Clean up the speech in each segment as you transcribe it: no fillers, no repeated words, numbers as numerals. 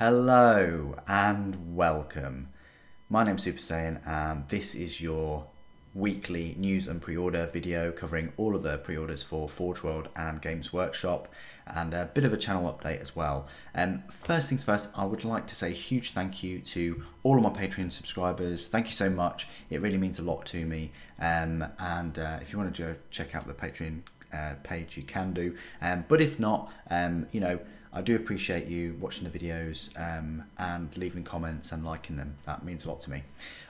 Hello and welcome. My name's Super Saiyan and this is your weekly news and pre-order video covering all of the pre-orders for Forge World and Games Workshop and a bit of a channel update as well. First things first, I would like to say a huge thank you to all of my Patreon subscribers. Thank you so much. It really means a lot to me. If you want to go check out the Patreon page, you can do. But if not, I do appreciate you watching the videos and leaving comments and liking them. That means a lot to me.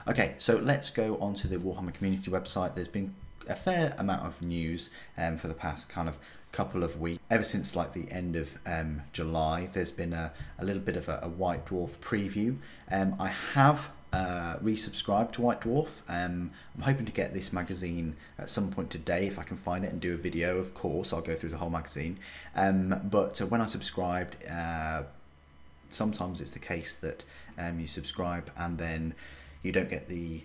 Okay, so let's go on to the Warhammer community website. There's been a fair amount of news for the past kind of couple of weeks. Ever since like the end of July, there's been a little bit of a White Dwarf preview. I have resubscribed to White Dwarf. I'm hoping to get this magazine at some point today if I can find it and do a video. Of course, I'll go through the whole magazine. But when I subscribed, sometimes it's the case that you subscribe and then you don't get the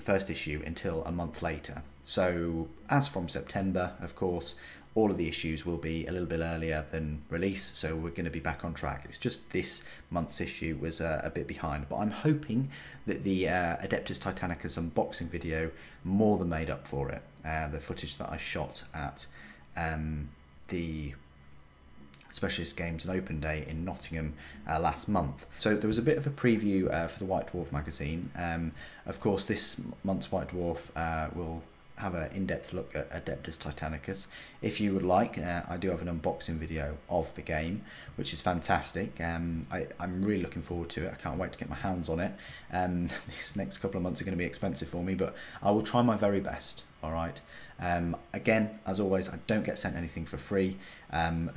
first issue until a month later. So as from September, of course, all of the issues will be a little bit earlier than release, so we're going to be back on track. It's just this month's issue was a bit behind, but I'm hoping that the Adeptus Titanicus unboxing video more than made up for it. The footage that I shot at the Specialist Games and Open Day in Nottingham last month. So there was a bit of a preview for the White Dwarf magazine. Of course, this month's White Dwarf will have an in-depth look at Adeptus Titanicus. If you would like, I do have an unboxing video of the game, which is fantastic. I'm really looking forward to it. I can't wait to get my hands on it. These next couple of months are going to be expensive for me, but I will try my very best. All right. Again, as always, I don't get sent anything for free.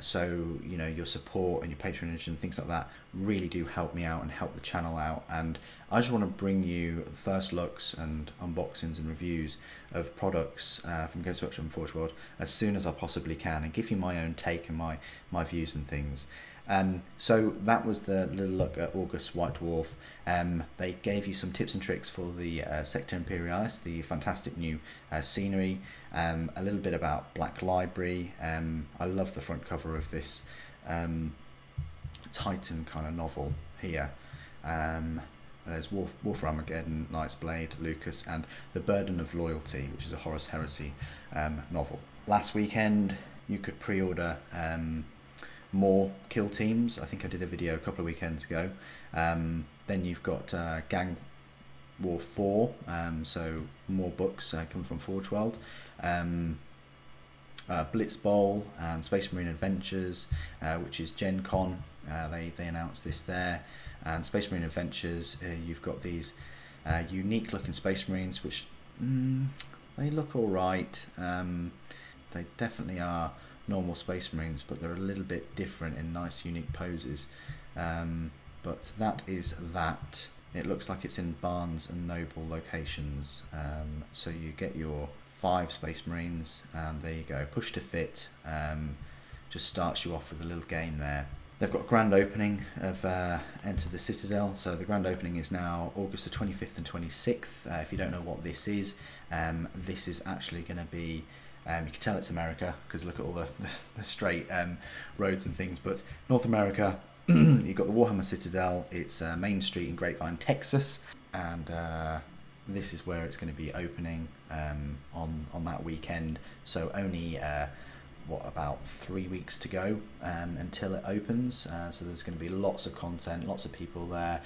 So your support and your patronage and things like that really do help me out and help the channel out. And I just want to bring you first looks and unboxings and reviews of products from Games Workshop and Forge World as soon as I possibly can, and give you my own take and my views and things. So that was the little look at August White Dwarf. They gave you some tips and tricks for the Sector Imperialis, the fantastic new scenery, a little bit about Black Library. I love the front cover of this Titan kind of novel here. There's War for Armageddon, Knight's Blade, Lucas, and The Burden of Loyalty, which is a Horus Heresy novel. Last weekend you could pre-order more kill teams. I think I did a video a couple of weekends ago. Then you've got Gang War 4, so more books coming from Forge World. Blitz Bowl and Space Marine Adventures, which is Gen Con. They announced this there. And Space Marine Adventures, you've got these unique looking Space Marines, which they look alright. They definitely are normal Space Marines, but they're a little bit different in nice unique poses. But that is that. It looks like it's in Barnes and Noble locations. So you get your 5 Space Marines, and there you go, push to fit. Just starts you off with a little game there. They've got a grand opening of Enter the Citadel. So the grand opening is now August the 25th and 26th. If you don't know what this is actually going to be, you can tell it's America because look at all the straight roads and things. But North America, you've got the Warhammer Citadel. It's Main Street in Grapevine, Texas. And this is where it's going to be opening on that weekend. So only about 3 weeks to go until it opens, so there's going to be lots of content, lots of people there.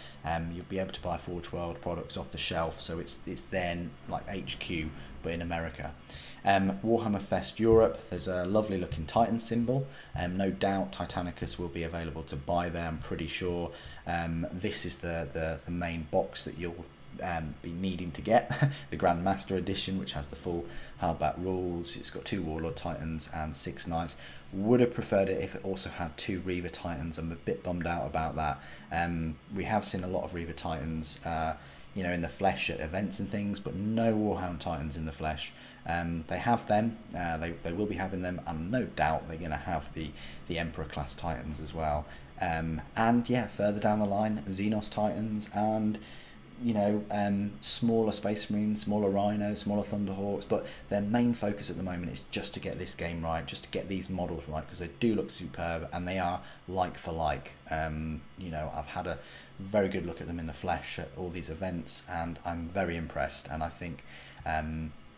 You'll be able to buy Forge World products off the shelf, so it's then like HQ but in America. Warhammer Fest Europe, there's a lovely looking Titan symbol. No doubt Titanicus will be available to buy there, I'm pretty sure. This is the main box that you'll be needing to get, the Grand Master Edition, which has the full hardback rules. It's got 2 Warlord Titans and 6 Knights. Would have preferred it if it also had 2 Reaver Titans. I'm a bit bummed out about that. We have seen a lot of Reaver Titans in the flesh at events and things, but no Warhound Titans in the flesh. They have them, they will be having them, and no doubt they're going to have the Emperor class Titans as well. And yeah, further down the line, Xenos Titans and you know, smaller Space Marines, smaller Rhinos, smaller Thunderhawks, but their main focus at the moment is just to get this game right, just to get these models right, because they do look superb and they are like for like. You know, I've had a very good look at them in the flesh at all these events, and I'm very impressed, and I think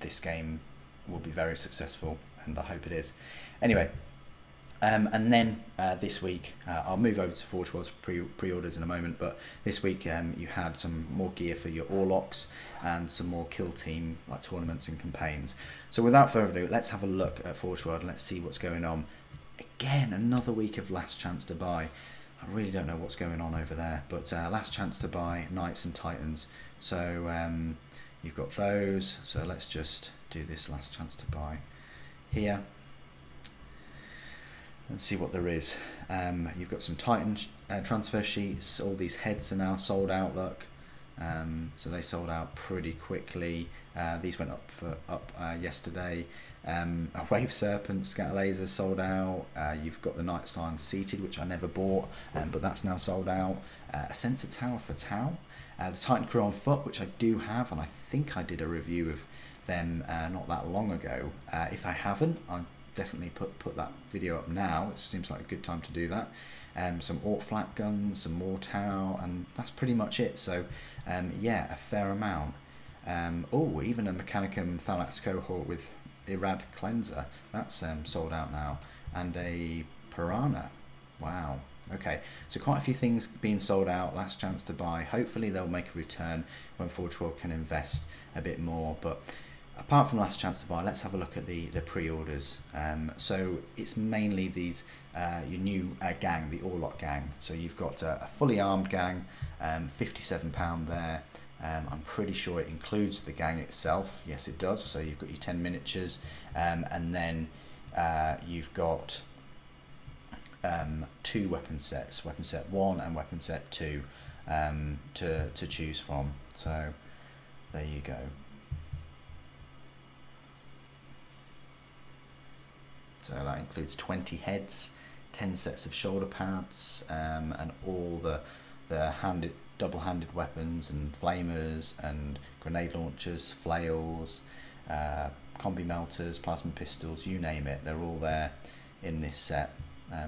this game will be very successful, and I hope it is. Anyway, and then this week, I'll move over to Forge World's pre-orders in a moment, but this week you had some more gear for your Orlocks and some more kill team like tournaments and campaigns. So without further ado, let's have a look at Forge World and let's see what's going on. Again, another week of last chance to buy. I really don't know what's going on over there, but last chance to buy Knights and Titans. So you've got those, so let's just do this last chance to buy here and see what there is. You've got some Titan transfer sheets. All these heads are now sold out, look. So they sold out pretty quickly. These went up yesterday. A Wave Serpent Scatter Laser sold out. You've got the Nighthaunt Seated, which I never bought, but that's now sold out. A Sensor Tower for Tau. The Titan Crew on Foot, which I do have, and I think I did a review of them not that long ago. If I haven't, I'll definitely put that video up now. It seems like a good time to do that. Some Orc Flat Guns, some more Tau, and that's pretty much it. So yeah, a fair amount. Oh, even a Mechanicum Thalax Cohort with Irad Cleanser, that's sold out now, and a Piranha. Wow. Okay, so quite a few things being sold out, last chance to buy. Hopefully they'll make a return when Forge World can invest a bit more. But apart from last chance to buy, let's have a look at the pre-orders. So it's mainly these your new gang, the Orlock gang. So you've got a fully armed gang, £57 there. I'm pretty sure it includes the gang itself. Yes, it does. So you've got your 10 miniatures, and then you've got two weapon sets, weapon set 1 and weapon set 2, to choose from. So there you go. So that includes 20 heads, 10 sets of shoulder pads, and all the double-handed weapons and flamers and grenade launchers, flails, combi melters, plasma pistols, you name it, they're all there in this set.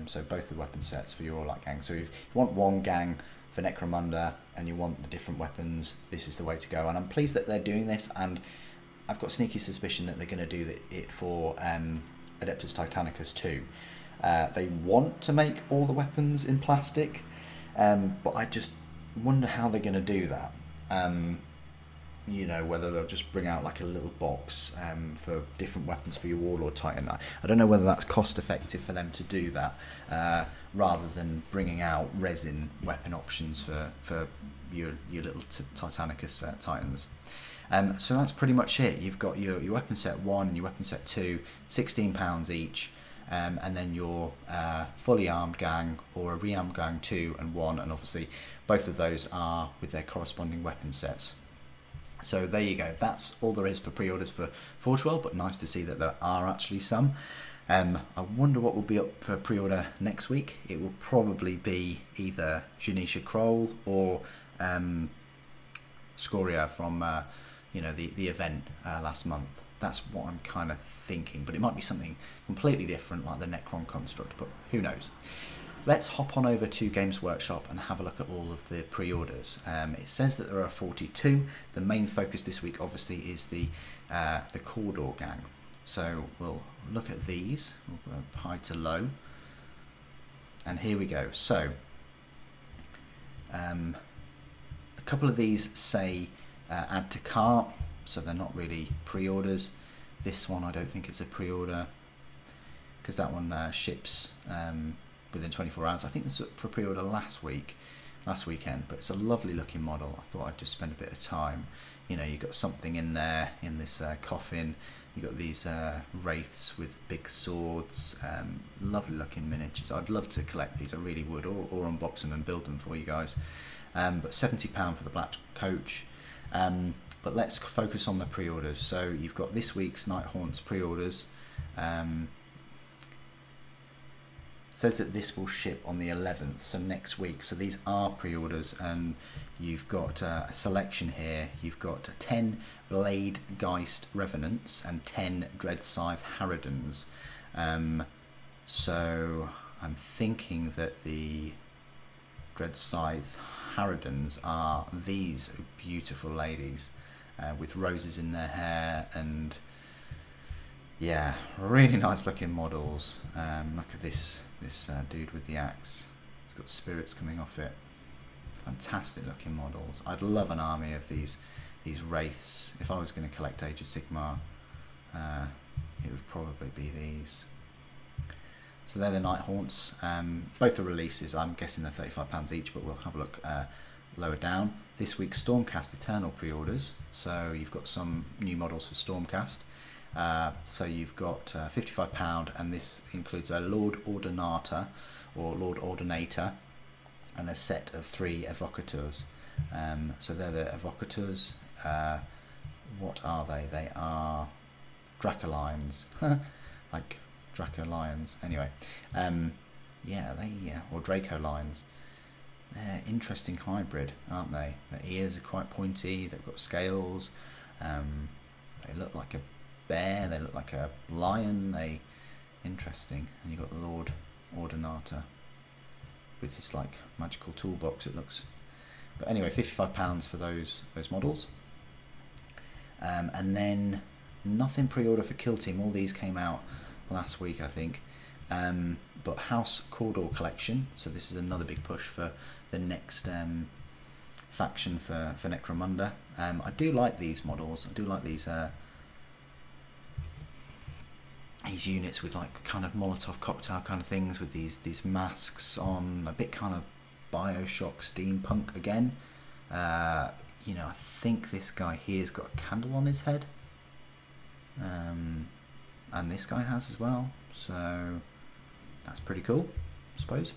So both the weapon sets for your Orlock gang. So if you want one gang for Necromunda and you want the different weapons, this is the way to go. And I'm pleased that they're doing this, and I've got a sneaky suspicion that they're going to do it for Adeptus Titanicus too. They want to make all the weapons in plastic, but I just wonder how they're going to do that. You know, whether they'll just bring out like a little box for different weapons for your Warlord Titan. I don't know whether that's cost effective for them to do that, rather than bringing out resin weapon options for your little Titanicus Titans. So that's pretty much it. You've got your weapon set 1 and your weapon set 2, £16 each, and then your fully armed gang or a rearmed gang 2 and 1, and obviously both of those are with their corresponding weapon sets. So there you go, that's all there is for pre-orders for Forge World, but nice to see that there are actually some. I wonder what will be up for pre-order next week. It will probably be either Janisha Kroll or Scoria from you know, the event last month. That's what I'm kind of thinking, but it might be something completely different like the Necron construct, but who knows. Let's hop on over to Games Workshop and have a look at all of the pre-orders. It says that there are 42. The main focus this week obviously is the Cawdor gang. So we'll look at these, we'll go high to low, and here we go. So a couple of these say add to cart, so they're not really pre-orders. This one I don't think it's a pre-order, because that one ships within 24 hours. I think this was for pre-order last weekend, but it's a lovely looking model. I thought I'd just spend a bit of time. You know, you've got something in there in this coffin. You've got these wraiths with big swords, lovely looking miniatures. I'd love to collect these, I really would, or unbox them and build them for you guys. But £70 for the black coach. But let's focus on the pre-orders. So you've got this week's Nighthaunt's pre-orders. says that this will ship on the 11th, so next week. So these are pre-orders, and you've got a selection here. You've got 10 Blade Geist Revenants and 10 Dread Scythe Harridans. So I'm thinking that the Dread Scythe Harridans are these beautiful ladies with roses in their hair, and yeah, really nice looking models. Look at this dude with the axe. It's got spirits coming off it. Fantastic looking models. I'd love an army of these wraiths. If I was going to collect Age of Sigmar, it would probably be these. So they're the Nighthaunts. Both the releases, I'm guessing they're £35 each, but we'll have a look lower down. This week's Stormcast Eternal pre-orders. So you've got some new models for Stormcast. So you've got £55, and this includes a Lord Ordinator or Lord Ordinator and a set of 3 Evocators. So they're the Evocators. What are they? They are Dracolines, like Draco Lions. Anyway, yeah, or Draco Lions. They're interesting hybrid, aren't they? Their ears are quite pointy. They've got scales. They look like a bear. They look like a lion. Interesting. And you've got the Lord Ordinator with his like magical toolbox. It looks. But anyway, £55 for those models. And then nothing pre-order for Kill Team. All these came out last week, I think. But House Cawdor collection. So this is another big push for the next faction for Necromunda. I do like these models. I do like these units with like kind of Molotov cocktail kind of things with these masks on, a bit kind of Bioshock steampunk again. You know, I think this guy here's got a candle on his head, and this guy has as well, so that's pretty cool, I suppose.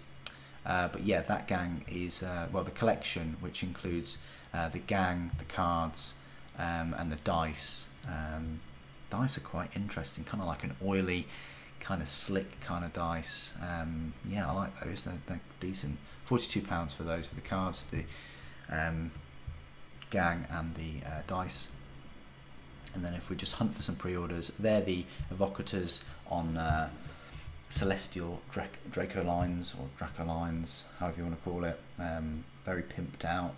But yeah, that gang is well, the collection, which includes the gang, the cards, and the dice. Dice are quite interesting, kind of like an oily, kind of slick kind of dice. Yeah, I like those. They're decent. £42 for those, for the cards, the gang, and the dice. And then if we just hunt for some pre-orders, they're the Evocators on Celestial Draco Lines, or Draco Lines, however you want to call it. Very pimped out.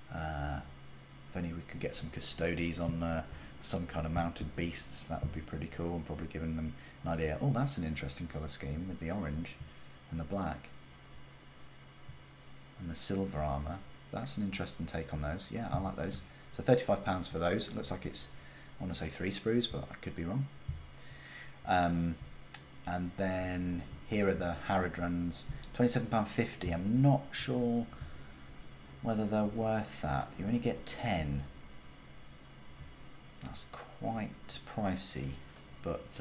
If only we could get some Custodies on some kind of mounted beasts, that would be pretty cool, and probably giving them an idea. Oh, that's an interesting colour scheme with the orange and the black and the silver armour. That's an interesting take on those. Yeah, I like those. So £35 for those. It looks like it's, I want to say 3 sprues, but I could be wrong. And then here are the Harridans, £27.50. I'm not sure whether they're worth that. You only get 10. That's quite pricey, but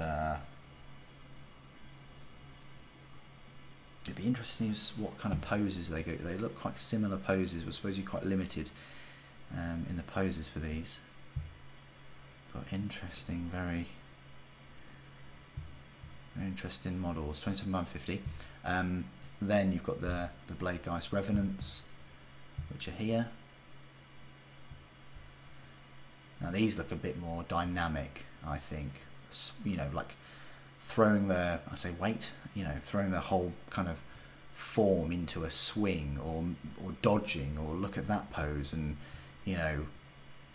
it'd be interesting to see what kind of poses they go. They look quite similar poses, but I suppose you're quite limited in the poses for these. But interesting, very interesting models. £27.50. Then you've got the Blade Geist Revenants, which are here. Now these look a bit more dynamic, I think. You know, like throwing their, I say weight, you know, throwing their whole kind of form into a swing, or dodging, or look at that pose, and you know,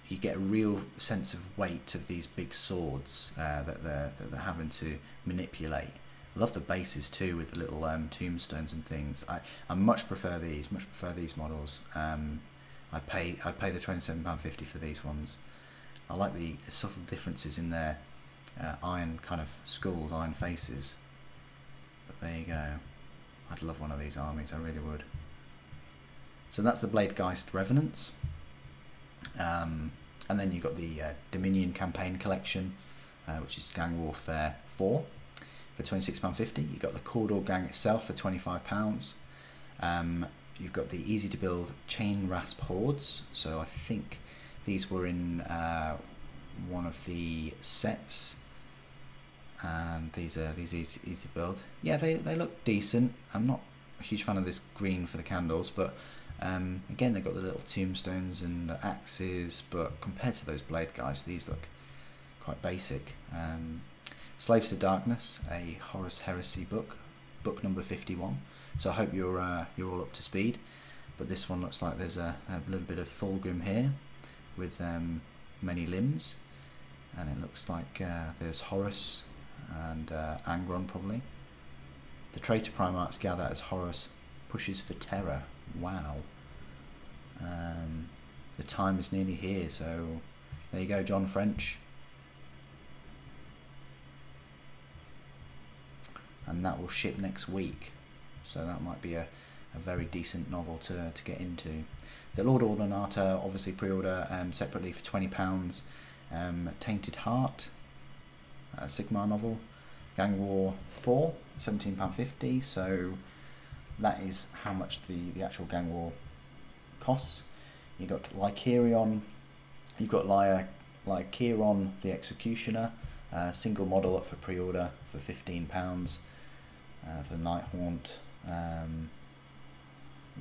you get a real sense of weight of these big swords that they're having to manipulate. I love the bases too, with the little tombstones and things. I much prefer these models. I'd pay the £27.50 for these ones. I like the subtle differences in their iron kind of skulls, iron faces. But there you go. I'd love one of these armies, I really would. So that's the Blade Geist Revenants. And then you've got the Dominion Campaign Collection, which is Gang Warfare 4 for £26.50. You've got the Cawdor Gang itself for £25. You've got the easy to build Chain Rasp Hordes. So I think these were in one of the sets. and these easy to build. Yeah, they look decent. I'm not a huge fan of this green for the candles, but again, they've got the little tombstones and the axes, but compared to those blade guys, these look quite basic. Slaves to Darkness, a Horus Heresy book number 51. So I hope you're all up to speed. But this one looks like there's a little bit of Fulgrim here with many limbs, and it looks like there's Horus and Angron probably. The traitor Primarchs gather as Horus pushes for terror. Wow. The time is nearly here, so there you go, John French. And that will ship next week, so that might be a very decent novel to get into. The Lord Ordinata, obviously pre-order separately for £20. Tainted Heart, a Sigmar novel. Gang War 4, £17.50, so that is how much the actual Gang War costs. You've got Lycerion, you've got Lyceron the Executioner, single model up for pre-order for £15 for Nighthaunt.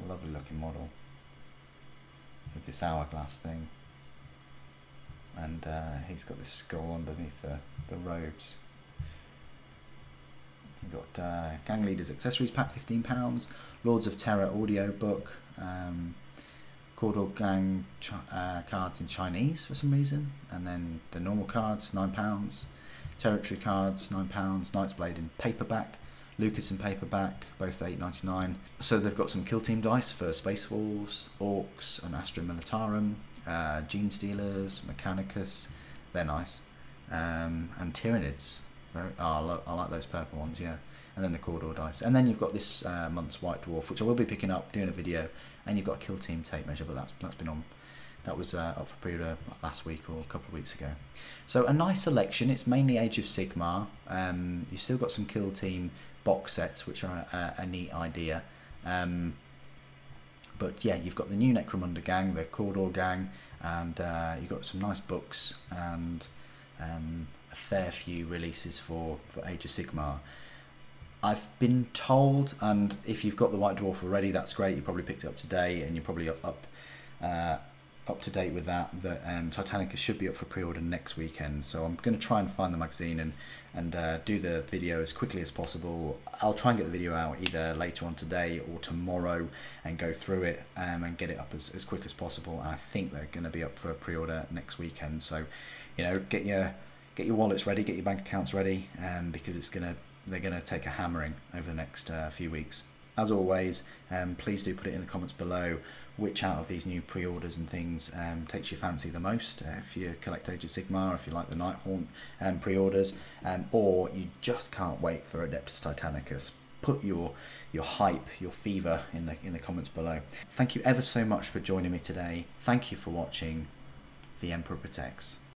Lovely looking model with this hourglass thing, and he's got this skull underneath the robes. You've got Gang Leaders Accessories Pack, £15. Lords of Terror audio book. Cawdor Gang cards in Chinese for some reason, and then the normal cards, £9. Territory cards, £9. Knight's Blade in paperback. Lucas in paperback, both £8.99. So they've got some Kill Team dice for Space Wolves, Orcs, and Astra Militarum, Gene Stealers, Mechanicus, they're nice, and Tyranids. I like those purple ones, yeah. And then the Cawdor dice. And then you've got this month's White Dwarf, which I will be picking up, doing a video, and you've got a Kill Team tape measure, but that's been on. That was up for pre-order last week or a couple of weeks ago. So a nice selection. It's mainly Age of Sigmar. You've still got some Kill Team box sets, which are a neat idea. But yeah, you've got the new Necromunda gang, the Cawdor gang, and you've got some nice books and a fair few releases for Age of Sigmar. I've been told, and if you've got the White Dwarf already, that's great. You probably picked it up today, and you're probably up to date with that. Titanicus should be up for pre-order next weekend, so I'm going to try and find the magazine and do the video as quickly as possible. I'll try and get the video out either later on today or tomorrow and go through it and get it up as quick as possible. And I think they're going to be up for pre-order next weekend, so you know, get your wallets ready, get your bank accounts ready, because they're going to take a hammering over the next few weeks. As always, please do put it in the comments below which out of these new pre-orders and things takes your fancy the most. If you collect Age of Sigmar, if you like the Nighthaunt pre-orders, or you just can't wait for Adeptus Titanicus, put your hype, your fever in the comments below. Thank you ever so much for joining me today. Thank you for watching. The Emperor Protects.